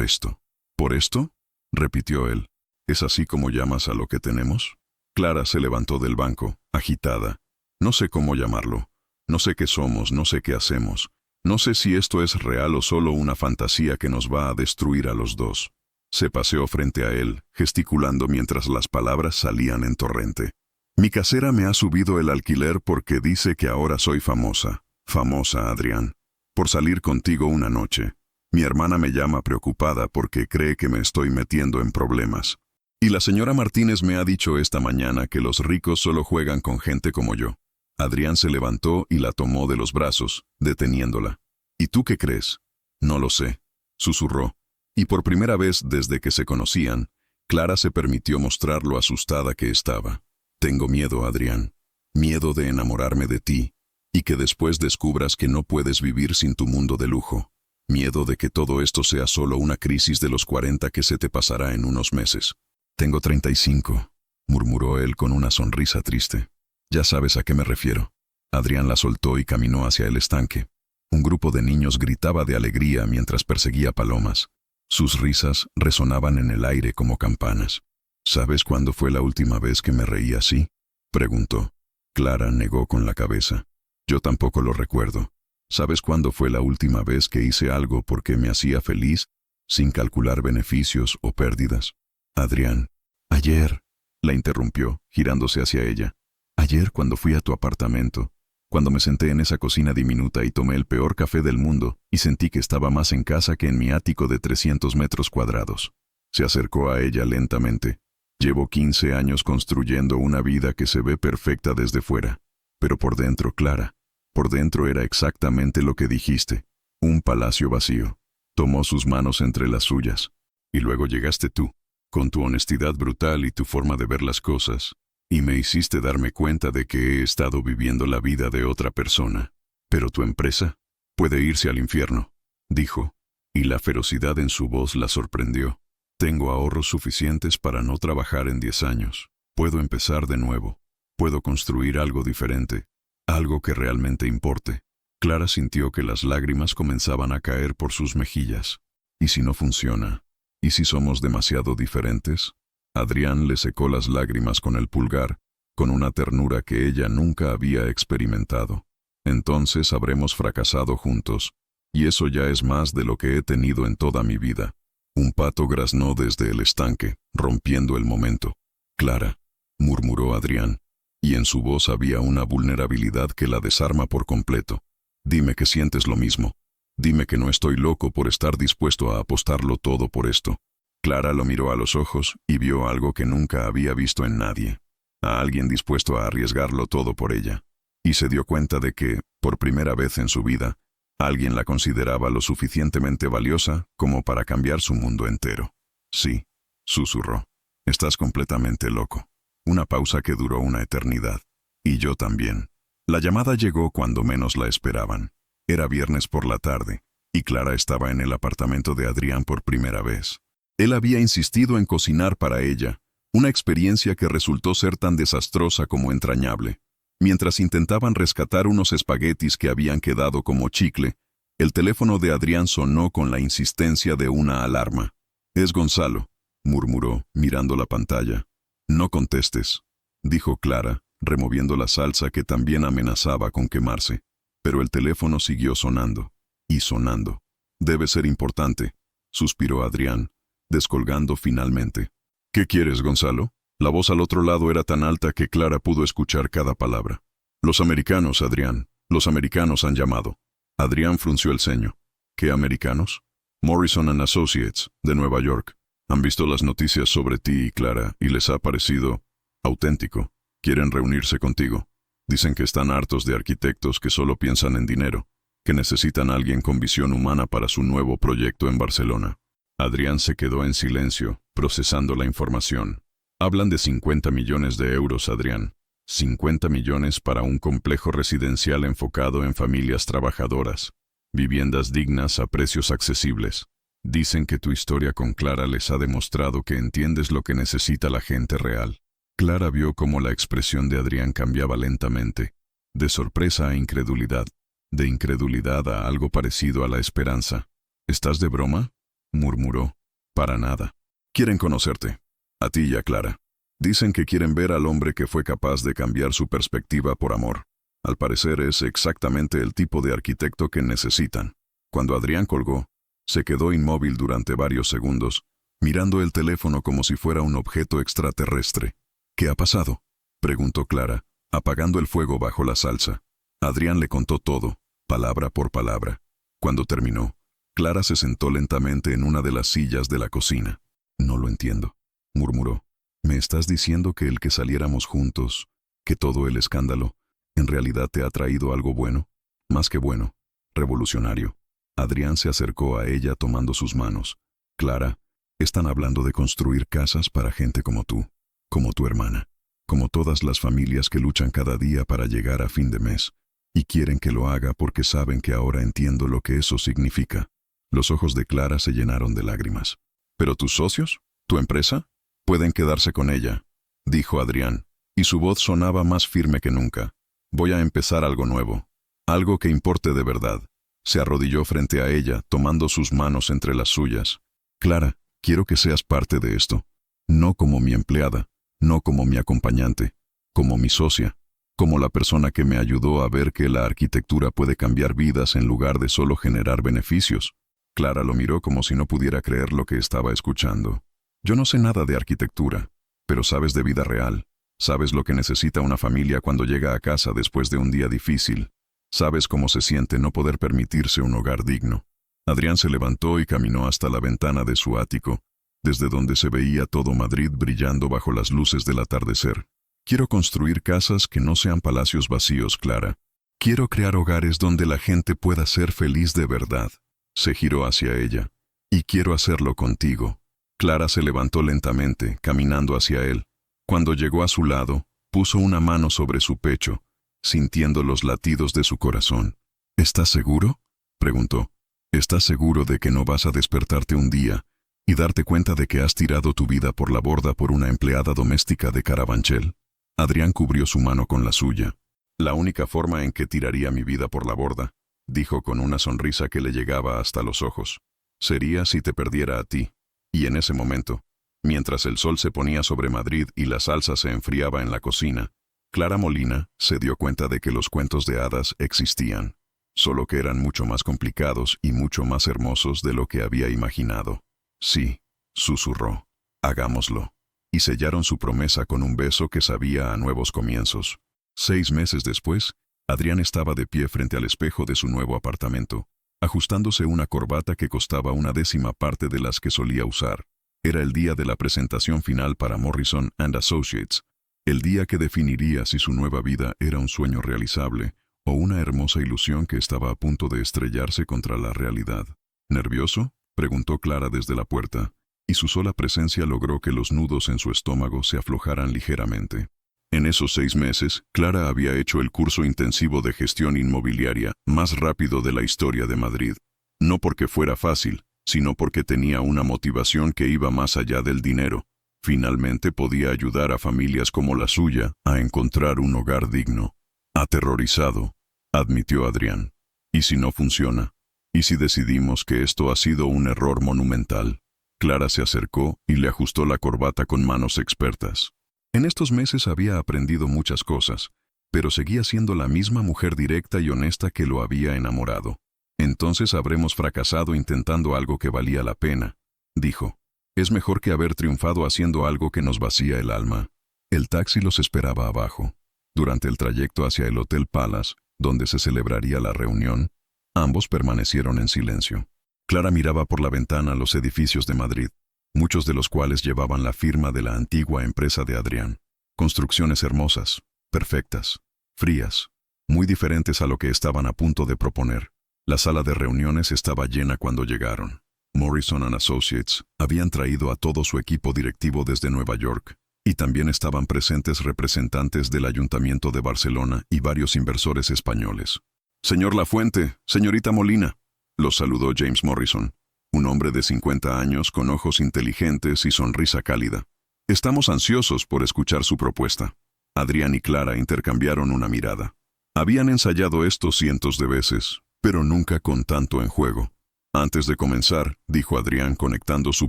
esto. ¿Por esto?, repitió él. ¿Es así como llamas a lo que tenemos? Clara se levantó del banco, agitada. No sé cómo llamarlo. No sé qué somos, no sé qué hacemos. No sé si esto es real o solo una fantasía que nos va a destruir a los dos. Se paseó frente a él, gesticulando mientras las palabras salían en torrente. Mi casera me ha subido el alquiler porque dice que ahora soy famosa. Famosa, Adrián. Por salir contigo una noche. Mi hermana me llama preocupada porque cree que me estoy metiendo en problemas. Y la señora Martínez me ha dicho esta mañana que los ricos solo juegan con gente como yo. Adrián se levantó y la tomó de los brazos, deteniéndola. ¿Y tú qué crees? No lo sé, susurró. Y por primera vez desde que se conocían, Clara se permitió mostrar lo asustada que estaba. Tengo miedo, Adrián. Miedo de enamorarme de ti, y que después descubras que no puedes vivir sin tu mundo de lujo. Miedo de que todo esto sea solo una crisis de los 40 que se te pasará en unos meses. Tengo 35, murmuró él con una sonrisa triste. Ya sabes a qué me refiero. Adrián la soltó y caminó hacia el estanque. Un grupo de niños gritaba de alegría mientras perseguía palomas. Sus risas resonaban en el aire como campanas. ¿Sabes cuándo fue la última vez que me reí así?, preguntó. Clara negó con la cabeza. Yo tampoco lo recuerdo. ¿Sabes cuándo fue la última vez que hice algo porque me hacía feliz, sin calcular beneficios o pérdidas? Adrián. Ayer, la interrumpió, girándose hacia ella. Ayer cuando fui a tu apartamento, cuando me senté en esa cocina diminuta y tomé el peor café del mundo y sentí que estaba más en casa que en mi ático de 300 metros cuadrados. Se acercó a ella lentamente. Llevo 15 años construyendo una vida que se ve perfecta desde fuera. Pero por dentro, Clara, por dentro era exactamente lo que dijiste. Un palacio vacío. Tomó sus manos entre las suyas. Y luego llegaste tú, con tu honestidad brutal y tu forma de ver las cosas, y me hiciste darme cuenta de que he estado viviendo la vida de otra persona. Pero tu empresa puede irse al infierno, dijo, y la ferocidad en su voz la sorprendió. Tengo ahorros suficientes para no trabajar en 10 años. Puedo empezar de nuevo. Puedo construir algo diferente, algo que realmente importe. Clara sintió que las lágrimas comenzaban a caer por sus mejillas. ¿Y si no funciona? ¿Y si somos demasiado diferentes? Adrián le secó las lágrimas con el pulgar, con una ternura que ella nunca había experimentado. Entonces habremos fracasado juntos, y eso ya es más de lo que he tenido en toda mi vida. Un pato graznó desde el estanque, rompiendo el momento. Clara, murmuró Adrián, y en su voz había una vulnerabilidad que la desarma por completo. Dime que sientes lo mismo. Dime que no estoy loco por estar dispuesto a apostarlo todo por esto. Clara lo miró a los ojos y vio algo que nunca había visto en nadie. A alguien dispuesto a arriesgarlo todo por ella. Y se dio cuenta de que, por primera vez en su vida, alguien la consideraba lo suficientemente valiosa como para cambiar su mundo entero. Sí, susurró. Estás completamente loco. Una pausa que duró una eternidad. Y yo también. La llamada llegó cuando menos la esperaban. Era viernes por la tarde, y Clara estaba en el apartamento de Adrián por primera vez. Él había insistido en cocinar para ella, una experiencia que resultó ser tan desastrosa como entrañable. Mientras intentaban rescatar unos espaguetis que habían quedado como chicle, el teléfono de Adrián sonó con la insistencia de una alarma. «Es Gonzalo», murmuró, mirando la pantalla. «No contestes», dijo Clara, removiendo la salsa que también amenazaba con quemarse. Pero el teléfono siguió sonando, y sonando. «Debe ser importante», suspiró Adrián, descolgando finalmente. «¿Qué quieres, Gonzalo?» La voz al otro lado era tan alta que Clara pudo escuchar cada palabra. «Los americanos, Adrián. Los americanos han llamado». Adrián frunció el ceño. «¿Qué americanos?» «Morrison and Associates, de Nueva York. Han visto las noticias sobre ti y Clara y les ha parecido auténtico. Quieren reunirse contigo. Dicen que están hartos de arquitectos que solo piensan en dinero, que necesitan a alguien con visión humana para su nuevo proyecto en Barcelona». Adrián se quedó en silencio, procesando la información. «Hablan de 50 millones de euros, Adrián. 50 millones para un complejo residencial enfocado en familias trabajadoras. Viviendas dignas a precios accesibles. Dicen que tu historia con Clara les ha demostrado que entiendes lo que necesita la gente real». Clara vio cómo la expresión de Adrián cambiaba lentamente, de sorpresa a incredulidad, de incredulidad a algo parecido a la esperanza. «¿Estás de broma?», murmuró. «Para nada. Quieren conocerte. A ti y a Clara. Dicen que quieren ver al hombre que fue capaz de cambiar su perspectiva por amor. Al parecer es exactamente el tipo de arquitecto que necesitan». Cuando Adrián colgó, se quedó inmóvil durante varios segundos, mirando el teléfono como si fuera un objeto extraterrestre. «¿Qué ha pasado?», preguntó Clara, apagando el fuego bajo la salsa. Adrián le contó todo, palabra por palabra. Cuando terminó, Clara se sentó lentamente en una de las sillas de la cocina. «No lo entiendo», murmuró. «¿Me estás diciendo que el que saliéramos juntos, que todo el escándalo, en realidad te ha traído algo bueno? Más que bueno, revolucionario». Adrián se acercó a ella tomando sus manos. «Clara, están hablando de construir casas para gente como tú, como tu hermana, como todas las familias que luchan cada día para llegar a fin de mes, y quieren que lo haga porque saben que ahora entiendo lo que eso significa». Los ojos de Clara se llenaron de lágrimas. «¿Pero tus socios? ¿Tu empresa? Pueden quedarse con ella», dijo Adrián, y su voz sonaba más firme que nunca. «Voy a empezar algo nuevo, algo que importe de verdad». Se arrodilló frente a ella, tomando sus manos entre las suyas. «Clara, quiero que seas parte de esto. No como mi empleada, no como mi acompañante, como mi socia, como la persona que me ayudó a ver que la arquitectura puede cambiar vidas en lugar de solo generar beneficios». Clara lo miró como si no pudiera creer lo que estaba escuchando. «Yo no sé nada de arquitectura, pero sabes de vida real. Sabes lo que necesita una familia cuando llega a casa después de un día difícil. Sabes cómo se siente no poder permitirse un hogar digno». Adrián se levantó y caminó hasta la ventana de su ático, desde donde se veía todo Madrid brillando bajo las luces del atardecer. «Quiero construir casas que no sean palacios vacíos, Clara. Quiero crear hogares donde la gente pueda ser feliz de verdad». Se giró hacia ella. «Y quiero hacerlo contigo». Clara se levantó lentamente, caminando hacia él. Cuando llegó a su lado, puso una mano sobre su pecho, sintiendo los latidos de su corazón. «¿Estás seguro?», preguntó. «¿Estás seguro de que no vas a despertarte un día y darte cuenta de que has tirado tu vida por la borda por una empleada doméstica de Carabanchel?» Adrián cubrió su mano con la suya. «La única forma en que tiraría mi vida por la borda», dijo con una sonrisa que le llegaba hasta los ojos, «sería si te perdiera a ti». Y en ese momento, mientras el sol se ponía sobre Madrid y la salsa se enfriaba en la cocina, Clara Molina se dio cuenta de que los cuentos de hadas existían. solo que eran mucho más complicados y mucho más hermosos de lo que había imaginado. Sí, susurró. Hagámoslo. Y sellaron su promesa con un beso que sabía a nuevos comienzos. 6 meses después, Adrián estaba de pie frente al espejo de su nuevo apartamento, ajustándose una corbata que costaba 1/10 parte de las que solía usar. Era el día de la presentación final para Morrison & Associates, el día que definiría si su nueva vida era un sueño realizable o una hermosa ilusión que estaba a punto de estrellarse contra la realidad. ¿Nervioso?, preguntó Clara desde la puerta, y su sola presencia logró que los nudos en su estómago se aflojaran ligeramente. En esos 6 meses, Clara había hecho el curso intensivo de gestión inmobiliaria más rápido de la historia de Madrid. No porque fuera fácil, sino porque tenía una motivación que iba más allá del dinero. Finalmente podía ayudar a familias como la suya a encontrar un hogar digno. Aterrorizado, admitió Adrián. ¿Y si no funciona? ¿Y si decidimos que esto ha sido un error monumental? Clara se acercó y le ajustó la corbata con manos expertas. En estos meses había aprendido muchas cosas, pero seguía siendo la misma mujer directa y honesta que lo había enamorado. Entonces habremos fracasado intentando algo que valía la pena, dijo. Es mejor que haber triunfado haciendo algo que nos vacía el alma. El taxi los esperaba abajo. Durante el trayecto hacia el Hotel Palace, donde se celebraría la reunión, ambos permanecieron en silencio. Clara miraba por la ventana los edificios de Madrid, muchos de los cuales llevaban la firma de la antigua empresa de Adrián. Construcciones hermosas, perfectas, frías, muy diferentes a lo que estaban a punto de proponer. La sala de reuniones estaba llena cuando llegaron. Morrison & Associates habían traído a todo su equipo directivo desde Nueva York, y también estaban presentes representantes del Ayuntamiento de Barcelona y varios inversores españoles. «Señor Lafuente, señorita Molina», los saludó James Morrison, un hombre de 50 años con ojos inteligentes y sonrisa cálida. «Estamos ansiosos por escuchar su propuesta». Adrián y Clara intercambiaron una mirada. Habían ensayado esto cientos de veces, pero nunca con tanto en juego. «Antes de comenzar», dijo Adrián conectando su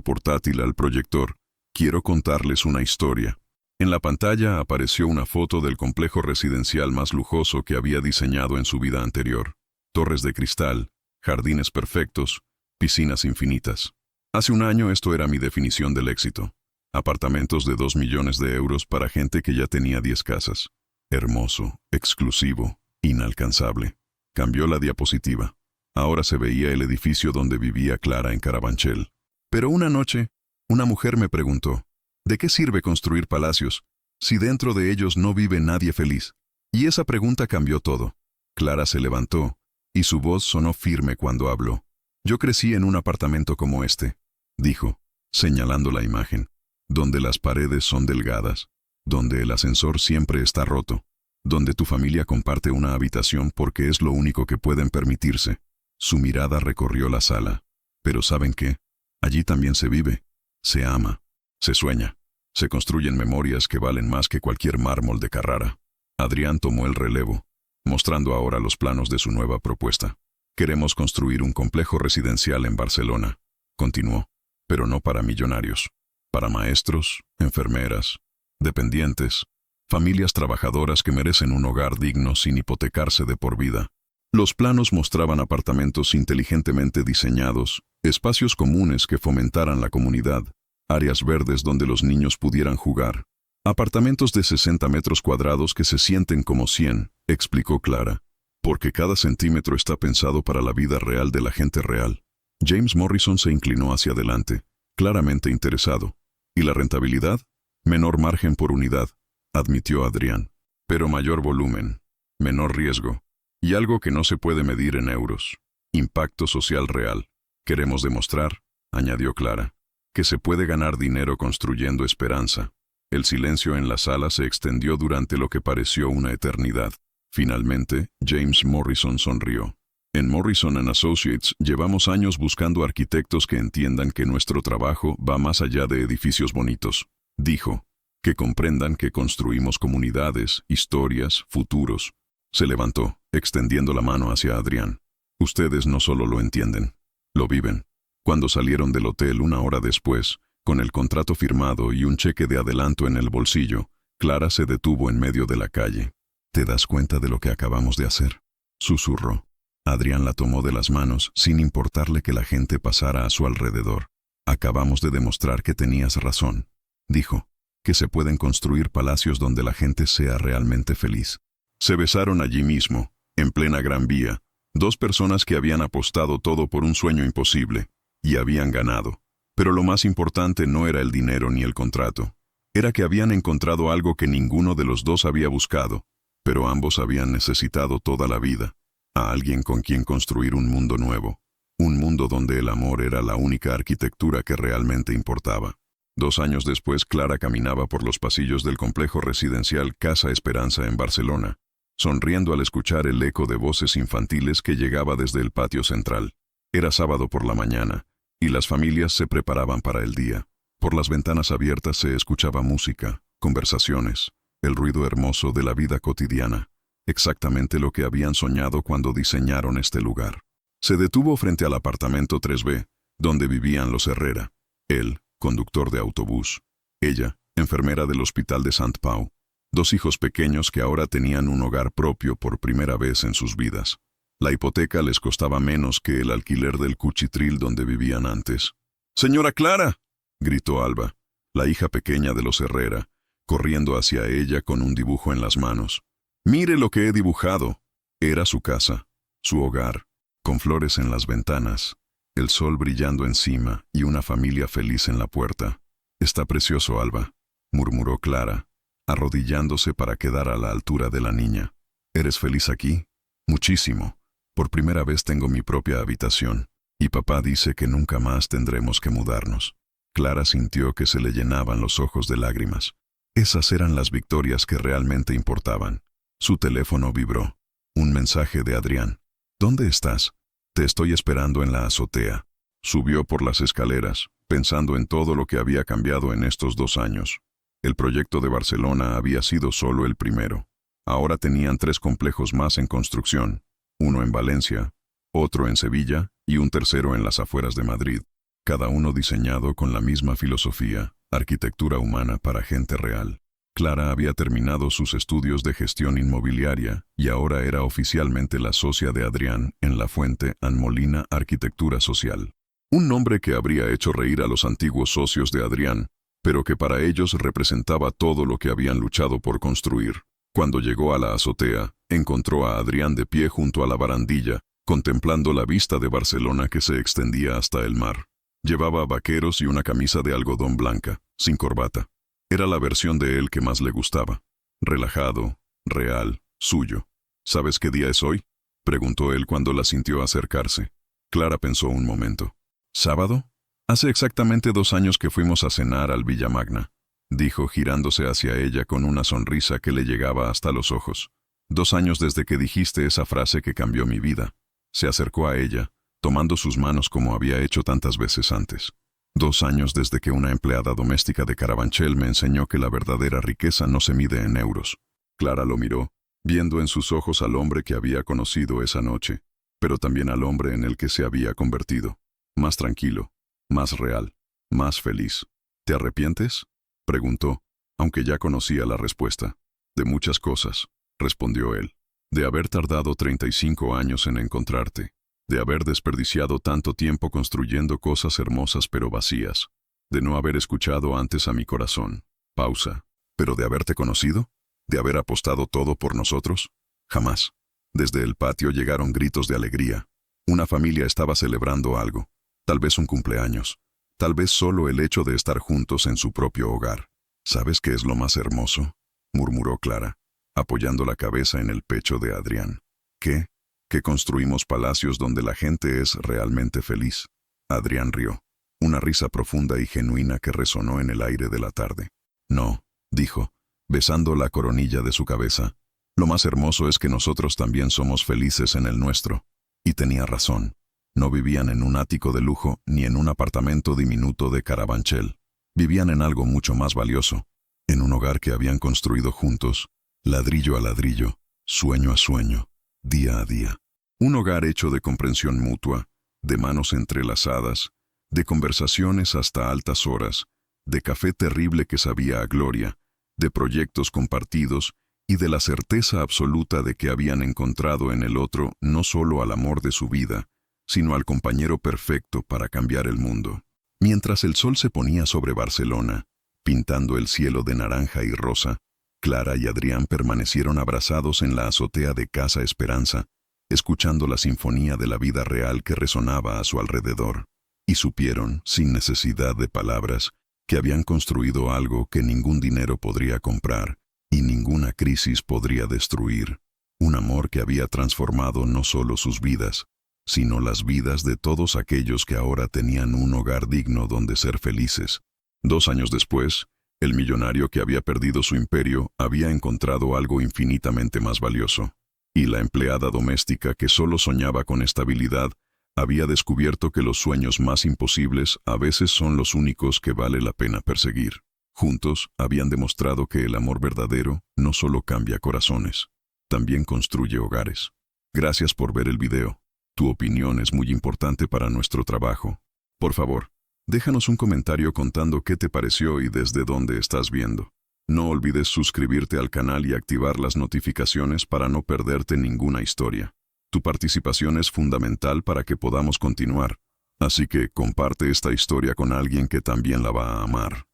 portátil al proyector, «quiero contarles una historia». En la pantalla apareció una foto del complejo residencial más lujoso que había diseñado en su vida anterior. Torres de cristal, jardines perfectos, piscinas infinitas. Hace un año esto era mi definición del éxito. Apartamentos de 2 millones de euros para gente que ya tenía 10 casas. Hermoso, exclusivo, inalcanzable. Cambió la diapositiva. Ahora se veía el edificio donde vivía Clara en Carabanchel. Pero una noche, una mujer me preguntó, ¿de qué sirve construir palacios si dentro de ellos no vive nadie feliz? Y esa pregunta cambió todo. Clara se levantó, y su voz sonó firme cuando habló. Yo crecí en un apartamento como este, dijo, señalando la imagen, donde las paredes son delgadas, donde el ascensor siempre está roto, donde tu familia comparte una habitación porque es lo único que pueden permitirse. Su mirada recorrió la sala. Pero ¿saben qué? Allí también se vive, se ama, se sueña, se construyen memorias que valen más que cualquier mármol de Carrara. Adrián tomó el relevo, mostrando ahora los planos de su nueva propuesta. Queremos construir un complejo residencial en Barcelona, continuó, pero no para millonarios, para maestros, enfermeras, dependientes, familias trabajadoras que merecen un hogar digno sin hipotecarse de por vida. Los planos mostraban apartamentos inteligentemente diseñados, espacios comunes que fomentaran la comunidad, áreas verdes donde los niños pudieran jugar. Apartamentos de 60 metros cuadrados que se sienten como 100, explicó Clara, porque cada centímetro está pensado para la vida real de la gente real. James Morrison se inclinó hacia adelante, claramente interesado. ¿Y la rentabilidad? Menor margen por unidad, admitió Adrián. Pero mayor volumen, menor riesgo. Y algo que no se puede medir en euros. Impacto social real. Queremos demostrar, añadió Clara, que se puede ganar dinero construyendo esperanza. El silencio en la sala se extendió durante lo que pareció una eternidad. Finalmente, James Morrison sonrió. En Morrison & Associates llevamos años buscando arquitectos que entiendan que nuestro trabajo va más allá de edificios bonitos. Dijo, que comprendan que construimos comunidades, historias, futuros. Se levantó, extendiendo la mano hacia Adrián. Ustedes no solo lo entienden, lo viven. Cuando salieron del hotel 1 hora después, con el contrato firmado y un cheque de adelanto en el bolsillo, Clara se detuvo en medio de la calle. ¿Te das cuenta de lo que acabamos de hacer?, susurró. Adrián la tomó de las manos, sin importarle que la gente pasara a su alrededor. Acabamos de demostrar que tenías razón, dijo, que se pueden construir palacios donde la gente sea realmente feliz. Se besaron allí mismo, en plena Gran Vía, dos personas que habían apostado todo por un sueño imposible, y habían ganado. Pero lo más importante no era el dinero ni el contrato. Era que habían encontrado algo que ninguno de los dos había buscado, pero ambos habían necesitado toda la vida, a alguien con quien construir un mundo nuevo, un mundo donde el amor era la única arquitectura que realmente importaba. 2 años después, Clara caminaba por los pasillos del complejo residencial Casa Esperanza en Barcelona, sonriendo al escuchar el eco de voces infantiles que llegaba desde el patio central. Era sábado por la mañana, y las familias se preparaban para el día. Por las ventanas abiertas se escuchaba música, conversaciones, el ruido hermoso de la vida cotidiana, exactamente lo que habían soñado cuando diseñaron este lugar. Se detuvo frente al apartamento 3B, donde vivían los Herrera. Él, conductor de autobús. Ella, enfermera del Hospital de Sant Pau. 2 hijos pequeños que ahora tenían un hogar propio por primera vez en sus vidas. La hipoteca les costaba menos que el alquiler del cuchitril donde vivían antes. «¡Señora Clara!», gritó Alba, la hija pequeña de los Herrera, corriendo hacia ella con un dibujo en las manos. «¡Mire lo que he dibujado!». Era su casa, su hogar, con flores en las ventanas, el sol brillando encima y una familia feliz en la puerta. «Está precioso, Alba», murmuró Clara, arrodillándose para quedar a la altura de la niña. «¿Eres feliz aquí?». «Muchísimo. Por primera vez tengo mi propia habitación, y papá dice que nunca más tendremos que mudarnos». Clara sintió que se le llenaban los ojos de lágrimas. Esas eran las victorias que realmente importaban. Su teléfono vibró. Un mensaje de Adrián. «¿Dónde estás? Te estoy esperando en la azotea». Subió por las escaleras, pensando en todo lo que había cambiado en estos 2 años. El proyecto de Barcelona había sido solo el primero. Ahora tenían 3 complejos más en construcción, uno en Valencia, otro en Sevilla y un tercero en las afueras de Madrid, cada uno diseñado con la misma filosofía, arquitectura humana para gente real. Clara había terminado sus estudios de gestión inmobiliaria y ahora era oficialmente la socia de Adrián en La Fuente and Molina Arquitectura Social. Un nombre que habría hecho reír a los antiguos socios de Adrián, pero que para ellos representaba todo lo que habían luchado por construir. Cuando llegó a la azotea, encontró a Adrián de pie junto a la barandilla, contemplando la vista de Barcelona que se extendía hasta el mar. Llevaba vaqueros y una camisa de algodón blanca, sin corbata. Era la versión de él que más le gustaba. Relajado, real, suyo. «¿Sabes qué día es hoy?», preguntó él cuando la sintió acercarse. Clara pensó un momento. «¿Sábado? Hace exactamente 2 años que fuimos a cenar al Villamagna», dijo girándose hacia ella con una sonrisa que le llegaba hasta los ojos. «2 años desde que dijiste esa frase que cambió mi vida». Se acercó a ella, tomando sus manos como había hecho tantas veces antes. 2 años desde que una empleada doméstica de Carabanchel me enseñó que la verdadera riqueza no se mide en euros. Clara lo miró, viendo en sus ojos al hombre que había conocido esa noche, pero también al hombre en el que se había convertido. Más tranquilo, más real, más feliz. «¿Te arrepientes?», preguntó, aunque ya conocía la respuesta. «De muchas cosas», respondió él. «De haber tardado 35 años en encontrarte, de haber desperdiciado tanto tiempo construyendo cosas hermosas pero vacías, de no haber escuchado antes a mi corazón». Pausa. «¿Pero de haberte conocido? ¿De haber apostado todo por nosotros? Jamás». Desde el patio llegaron gritos de alegría. Una familia estaba celebrando algo, tal vez un cumpleaños, tal vez solo el hecho de estar juntos en su propio hogar. «¿Sabes qué es lo más hermoso?», murmuró Clara, apoyando la cabeza en el pecho de Adrián. «¿Qué? Que construimos palacios donde la gente es realmente feliz». Adrián rió, una risa profunda y genuina que resonó en el aire de la tarde. «No», dijo, besando la coronilla de su cabeza. «Lo más hermoso es que nosotros también somos felices en el nuestro». Y tenía razón. No vivían en un ático de lujo ni en un apartamento diminuto de Carabanchel. Vivían en algo mucho más valioso, en un hogar que habían construido juntos, ladrillo a ladrillo, sueño a sueño, día a día. Un hogar hecho de comprensión mutua, de manos entrelazadas, de conversaciones hasta altas horas, de café terrible que sabía a gloria, de proyectos compartidos y de la certeza absoluta de que habían encontrado en el otro no solo al amor de su vida, sino al compañero perfecto para cambiar el mundo. Mientras el sol se ponía sobre Barcelona, pintando el cielo de naranja y rosa, Clara y Adrián permanecieron abrazados en la azotea de Casa Esperanza, escuchando la sinfonía de la vida real que resonaba a su alrededor, y supieron, sin necesidad de palabras, que habían construido algo que ningún dinero podría comprar y ninguna crisis podría destruir, un amor que había transformado no solo sus vidas, sino las vidas de todos aquellos que ahora tenían un hogar digno donde ser felices. 2 años después, el millonario que había perdido su imperio había encontrado algo infinitamente más valioso, y la empleada doméstica que solo soñaba con estabilidad había descubierto que los sueños más imposibles a veces son los únicos que vale la pena perseguir. Juntos habían demostrado que el amor verdadero no solo cambia corazones, también construye hogares. Gracias por ver el video. Tu opinión es muy importante para nuestro trabajo. Por favor, déjanos un comentario contando qué te pareció y desde dónde estás viendo. No olvides suscribirte al canal y activar las notificaciones para no perderte ninguna historia. Tu participación es fundamental para que podamos continuar, así que comparte esta historia con alguien que también la va a amar.